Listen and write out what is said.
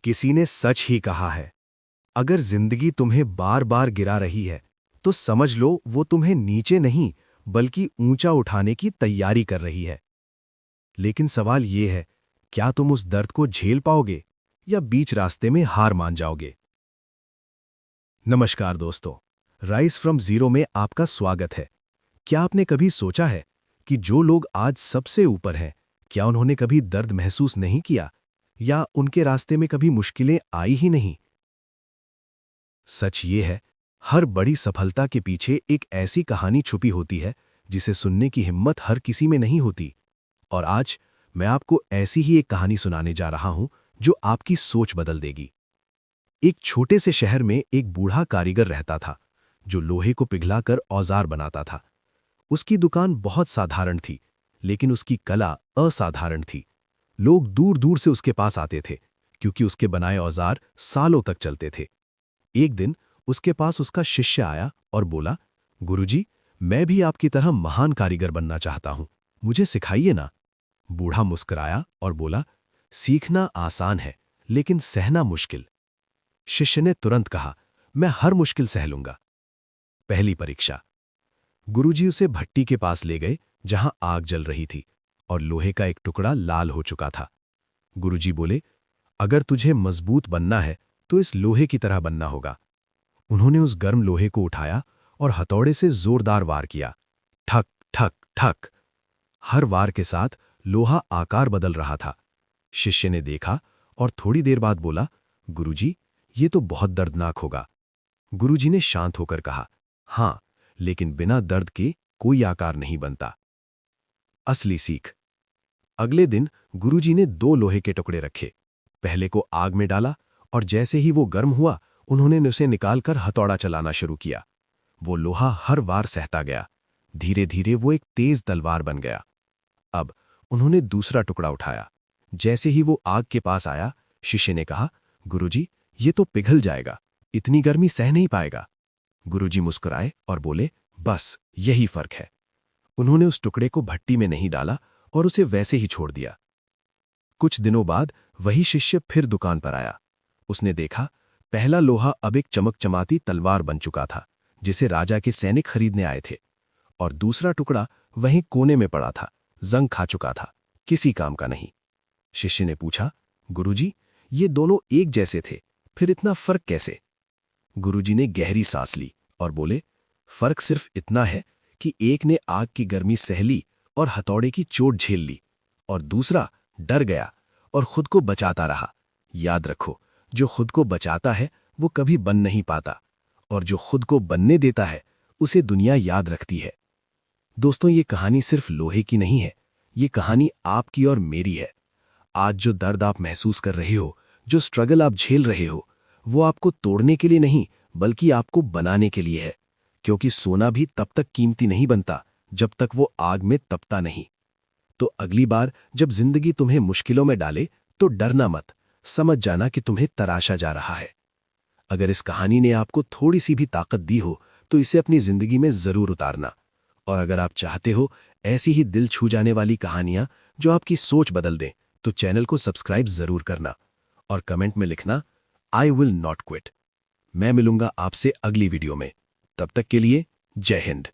किसी ने सच ही कहा है, अगर जिंदगी तुम्हें बार बार गिरा रही है तो समझ लो वो तुम्हें नीचे नहीं बल्कि ऊंचा उठाने की तैयारी कर रही है। लेकिन सवाल ये है, क्या तुम उस दर्द को झेल पाओगे या बीच रास्ते में हार मान जाओगे? नमस्कार दोस्तों, राइज फ्रॉम जीरो में आपका स्वागत है। क्या आपने कभी सोचा है कि जो लोग आज सबसे ऊपर हैं, क्या उन्होंने कभी दर्द महसूस नहीं किया या उनके रास्ते में कभी मुश्किलें आई ही नहीं? सच ये है, हर बड़ी सफलता के पीछे एक ऐसी कहानी छुपी होती है जिसे सुनने की हिम्मत हर किसी में नहीं होती। और आज मैं आपको ऐसी ही एक कहानी सुनाने जा रहा हूं जो आपकी सोच बदल देगी। एक छोटे से शहर में एक बूढ़ा कारीगर रहता था जो लोहे को पिघलाकर औजार बनाता था। उसकी दुकान बहुत साधारण थी, लेकिन उसकी कला असाधारण थी। लोग दूर दूर से उसके पास आते थे क्योंकि उसके बनाए औजार सालों तक चलते थे। एक दिन उसके पास उसका शिष्य आया और बोला, गुरुजी, मैं भी आपकी तरह महान कारीगर बनना चाहता हूं, मुझे सिखाइए ना। बूढ़ा मुस्कुराया और बोला, सीखना आसान है लेकिन सहना मुश्किल। शिष्य ने तुरंत कहा, मैं हर मुश्किल सह लूंगा। पहली परीक्षा। गुरुजी उसे भट्टी के पास ले गए जहां आग जल रही थी और लोहे का एक टुकड़ा लाल हो चुका था। गुरुजी बोले, अगर तुझे मजबूत बनना है तो इस लोहे की तरह बनना होगा। उन्होंने उस गर्म लोहे को उठाया और हथौड़े से जोरदार वार किया। ठक ठक ठक। हर वार के साथ लोहा आकार बदल रहा था। शिष्य ने देखा और थोड़ी देर बाद बोला, गुरुजी, ये तो बहुत दर्दनाक होगा। गुरुजी ने शांत होकर कहा, हां, लेकिन बिना दर्द के कोई आकार नहीं बनता। असली सीख। अगले दिन गुरुजी ने 2 लोहे के टुकड़े रखे। पहले को आग में डाला और जैसे ही वो गर्म हुआ, उन्होंने उसे निकालकर हथौड़ा चलाना शुरू किया। वो लोहा हर वार सहता गया। धीरे धीरे वो एक तेज तलवार बन गया। अब उन्होंने दूसरा टुकड़ा उठाया। जैसे ही वो आग के पास आया, शिष्य ने कहा, गुरुजी, ये तो पिघल जाएगा, इतनी गर्मी सह नहीं पाएगा। गुरुजी मुस्कुराए और बोले, बस यही फर्क है। उन्होंने उस टुकड़े को भट्टी में नहीं डाला और उसे वैसे ही छोड़ दिया। कुछ दिनों बाद वही शिष्य फिर दुकान पर आया। उसने देखा, पहला लोहा अब एक चमकचमाती तलवार बन चुका था जिसे राजा के सैनिक खरीदने आए थे, और दूसरा टुकड़ा वहीं कोने में पड़ा था, जंग खा चुका था, किसी काम का नहीं। शिष्य ने पूछा, गुरुजी, ये दोनों एक जैसे थे, फिर इतना फर्क कैसे? गुरुजी ने गहरी सांस ली और बोले, फर्क सिर्फ इतना है कि एक ने आग की गर्मी सह ली और हथौड़े की चोट झेल ली, और दूसरा डर गया और खुद को बचाता रहा। याद रखो, जो खुद को बचाता है वो कभी बन नहीं पाता, और जो खुद को बनने देता है उसे दुनिया याद रखती है। दोस्तों, ये कहानी सिर्फ लोहे की नहीं है, ये कहानी आपकी और मेरी है। आज जो दर्द आप महसूस कर रहे हो, जो स्ट्रगल आप झेल रहे हो, वो आपको तोड़ने के लिए नहीं बल्कि आपको बनाने के लिए है। क्योंकि सोना भी तब तक कीमती नहीं बनता जब तक वो आग में तपता नहीं। तो अगली बार जब जिंदगी तुम्हें मुश्किलों में डाले तो डरना मत, समझ जाना कि तुम्हें तराशा जा रहा है। अगर इस कहानी ने आपको थोड़ी सी भी ताकत दी हो तो इसे अपनी जिंदगी में जरूर उतारना। और अगर आप चाहते हो ऐसी ही दिल छू जाने वाली कहानियां जो आपकी सोच बदल दें, तो चैनल को सब्सक्राइब जरूर करना और कमेंट में लिखना, आई विल नॉट क्विट। मैं मिलूंगा आपसे अगली वीडियो में। तब तक के लिए जय हिंद।